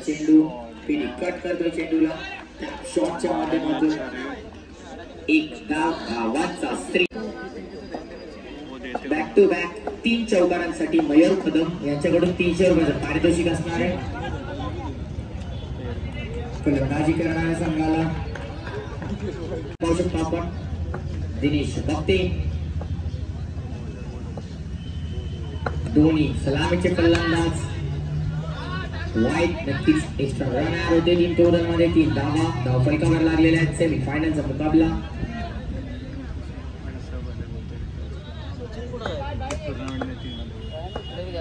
चेंडू पिढी कट करतोय चेंडूला शॉटच्या माध्यमातून एक डाव धावांचा स्त्री बॅक टू बॅक 3 चौकारांसाठी मयूर कदम यांच्याकडून 300 रुपयाचं पारितोषिक असणार आहे. फलंदाजी करणाऱ्या संघाला पाहू शकतो आपण दिनेश बघते दोन्ही सलामीचे फलंदाज वाईट नक्कीच एक्स्ट्रा रन होते 3 टोटल मध्ये 3 धावा धावफलकावर लागलेल्या आहेत. सेमी फायनलचा मुकाबला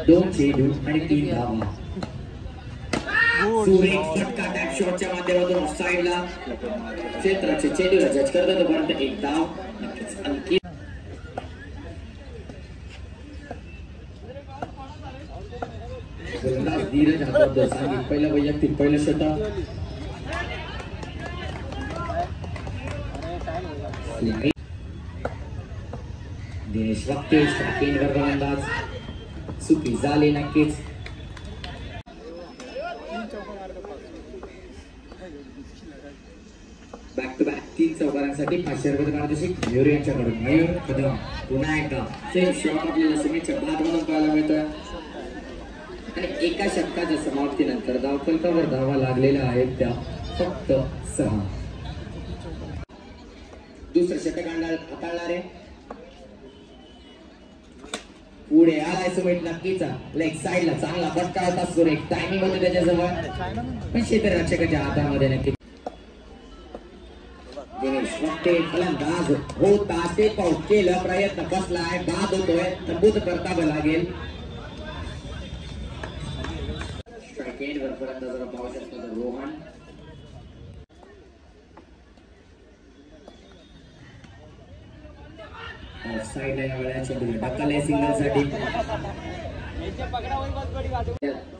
दोन चेंडू आणि 3 धावा. सुरेख फटका टॅप शॉटच्या माध्यमातून ऑफसाइडला क्षेत्राचे चेंडूला जज करतो तोपर्यंत एक धाव नक्कीच अंकित. धीरज हातात सांगितलं पहिलं वैयक्तिक पहिलं षटक दिनेश वक्ते स्ट्रायकिंगवर गोलंदाज सुखी झाले नक्कीच. बॅक टू बॅक 3 चौकारांसाठी 500 रुपये पारितोषिक मयूर यांच्याकडून. मयूर कदम पुन्हा एकदा सेम शॉट आपल्याला सुमितच्या बाद म्हणून पाहायला मिळतोय आणि एका षटकाच्या समाप्तीनंतर धावफलकावर धावा लागलेल्या आहेत त्या फक्त 6. दुसरं षटक हाताळणारे पुढे आलाय सुमित नक्कीच लेग साइडला चांगला फटका होता. सुरेख टायमिंग होते त्याच्याजवळ पण क्षेत्ररक्षकाच्या हातामध्ये नक्की दिनेश वक्ते फलंदाज होता ते पाऊट केलं प्रयत्न बसलाय बाद होतोय तंबूत परतावं लागेल. स्ट्राइक वर फलंदाजाला पाहू शकतो रोहन ऑफसाइड आहे वेळा चेंडूला ढकलले सिंगल साठी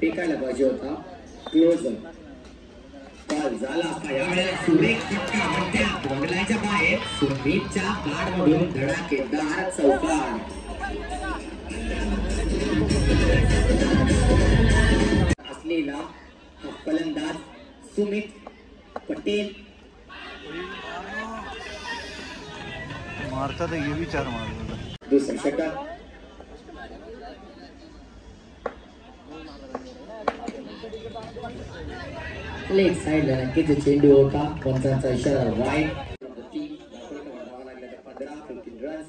फेकायला पाहिजे होता क्लोजर बॉल झाला असता यावेळेला सुरेख फटका म्हणत्यात बंगलाच्या बाहेर सुमितच्या गाड मधून धडाकेदार चौकार. असलेला फलंदाज सुमित पटेल मारता ये भी 4 मार. दुसरं षटक लेग साइडला नक्कीच चेंडू होता पंचांचा इशारा वाईड 15 रन्स.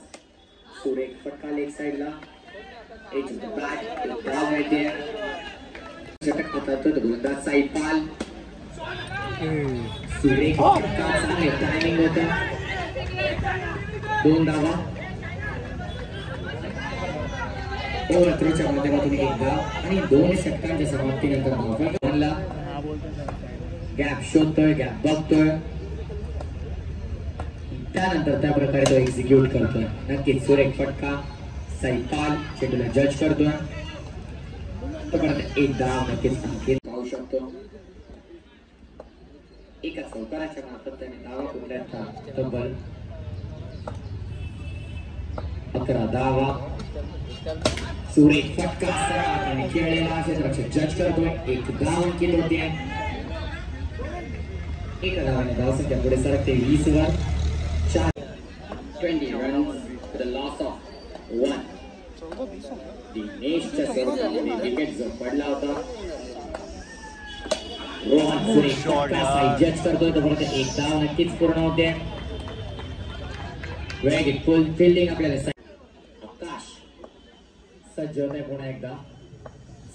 सुरेख फटका लेग साइडला एज ऑफ द बॅट डाव माहिती षटक होता तो गोलंदाज साईपाल. सुरेख फटका चांगले टायमिंग होता 2 धावा ओव्हरथ्रोच्या माध्यमातून 1 धाव आणि 2 षटकांच्या समाप्तीनंतर धावफलकाला गॅप शोधतोय गॅप बघतोय त्यानंतर त्या प्रकारे तो एक्झिक्यूट करतोय. नक्कीच सुरेख फटका साईपाल चेंडूला जज करतोय तोपर्यंत 1 धाव नक्कीच अंकित पाहू शकतो. एका चौकाराच्या मार्फत त्याने धावा कुठल्याचा तब्बल 11 धावा. सुरेख फटका आणि खेळलेला क्षेत्ररक्षक जज करतोय 1 धाव अंकित होते. एका धावाने धावसंख्या पुढे सरकते 20 वर. 20 runs with a loss of 1. दिनेशच्या सर्व्हमध्ये विकेट जो पडला होता रोहन सुरेख फटका साईड जज करतोय तोपर्यंत 1 धाव नक्कीच पूर्ण होते. वेग फुल फिल्डिंग आपल्याला सज्ज होत आहे पुन्हा एकदा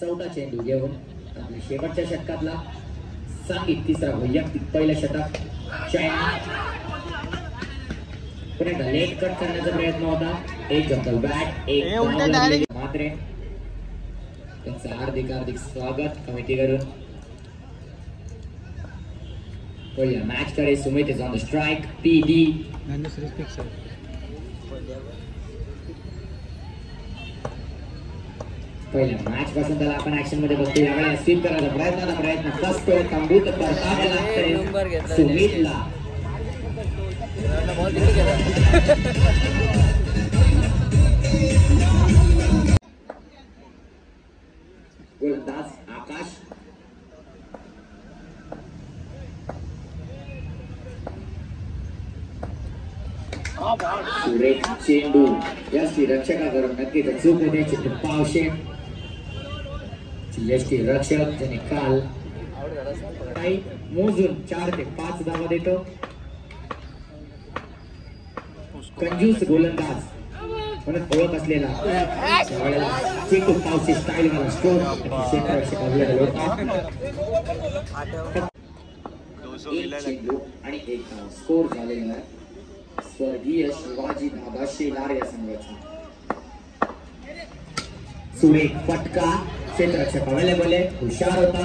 4था चेंडू घेऊन आपल्या शेवटच्या षटकातला सांगित 3रा वैयक्तिक पहिलं षटक चायना पुन्हा एकदा लेट कट करण्याचा प्रयत्न होता. एक जंगल बॅट एक मात्रे त्यांचं हार्दिक स्वागत कमिटीकडून. पहिल्या मॅच कडे Sumit is on the strike PD पहिल्या मॅच पासून त्याला आपण ऍक्शन मध्ये बघतो. यावेळी स्वीप करायचा प्रयत्न कसतो तंबूत परतावे लागते सुमितला. गोलंदाज आकाश सुरेख चेंडू या रक्षकाकडून नक्की चूक होते. चेंडू पावशे यष्टी रक्षक ज्याने काल काही मोजून 4 ते 5 धावा देतो. कंजूस गोलंदाज म्हणून ओळख असलेला चेंडू पावशे स्टाईल वाला स्ट्रोक क्षेत्ररक्षक अवलेबल होता. एक चेंडू आणि एक धाव स्कोर झालेला आहे. स्वर्गीय शिवाजी दादा शेलार या संघाचा. सुरेख फटका क्षेत्ररक्षक अवेलेबल आहे. हुशार होता.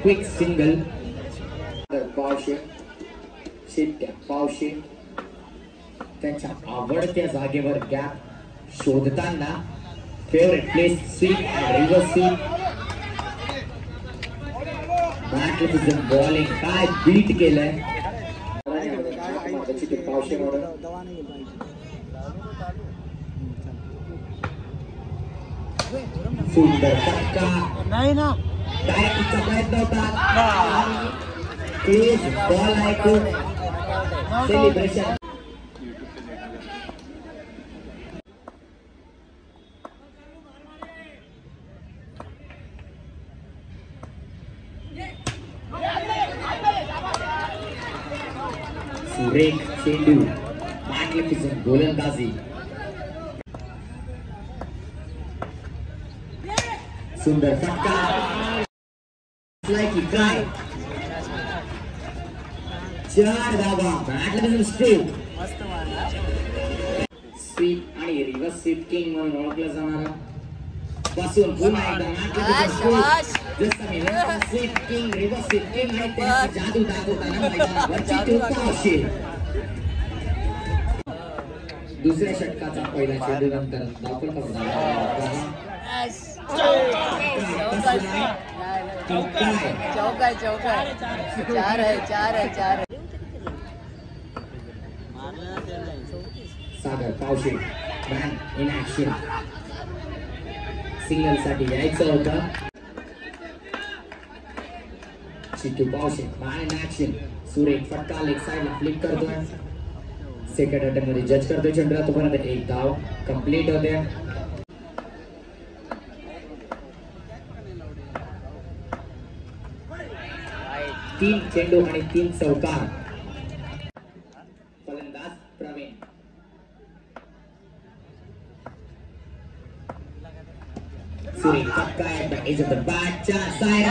क्विक सिंगल पावशे शेट्या पावशे त्यांच्या आवडत्या जागेवर गॅप शोधताना favourite place sweep reverse sweep बॅटलफिजम बॉलिंग काय बीट केलंय पावशे म्हणून. सुंदर फटका नाही ना डायरेक्टचा प्रयत्न होता. प्लीज बॉल ऐकू सेलिब्रेशन. सुरेख चेंडू मॅग्निफिसंट गोलंदाजी. सुंदर फटका काय 4 धावा. मॅग्निफिसंट स्ट्रोक स्वीप आणि रिव्हर्स स्वीप किंग म्हणून ओळखला जाणारा पासून पुन्हा एकदा मॅग्निफिसंट स्ट्रोक जसं मी sweep king reverse sweep king आणि त्याची जादू दाखवताना मैदानावरची टोका असेल. दुसऱ्या षटकाचा पहिला चेंडू नंतर दाखल Sagar Pawshe man in action single साठी यायचं होतं. Chittu Pawshe man in action. सुरेख फटका लेग साइडला फ्लिक करतोय. सेकंड अटेम्प्ट मध्ये जज करतोय चेंडूला. तोपर्यंत एक धाव कंप्लीट होते. तीन चेंडू आणि 3 चौकार. फलंदाज प्रवीण. सुरेख फटका at the edge of the bat च्या साइड.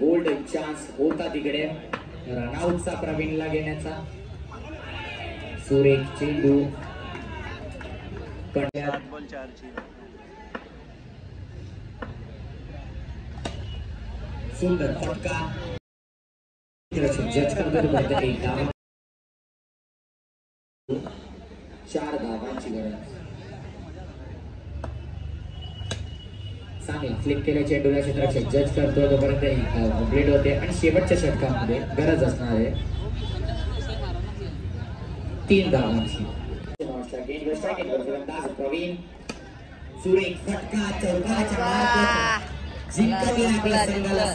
गोल्डन चान्स होता तिकडे रनआउटचा प्रवीणला घेण्याचा. सुरेख चेंडू सुंदर फटका जज करतो. एक धाव 4 धावांची गरज. चांगला फ्लिक केल्या चेंडूला क्षेत्ररक्षक जज करतो. तोपर्यंत एक धाव कंप्लीट होते आणि शेवटच्या षटकामध्ये गरज असणार आहे 3 धावांची. प्रवीण सुरेख फटका चौकाच्या मार्गावर जिंकवला आपल्या संघाला.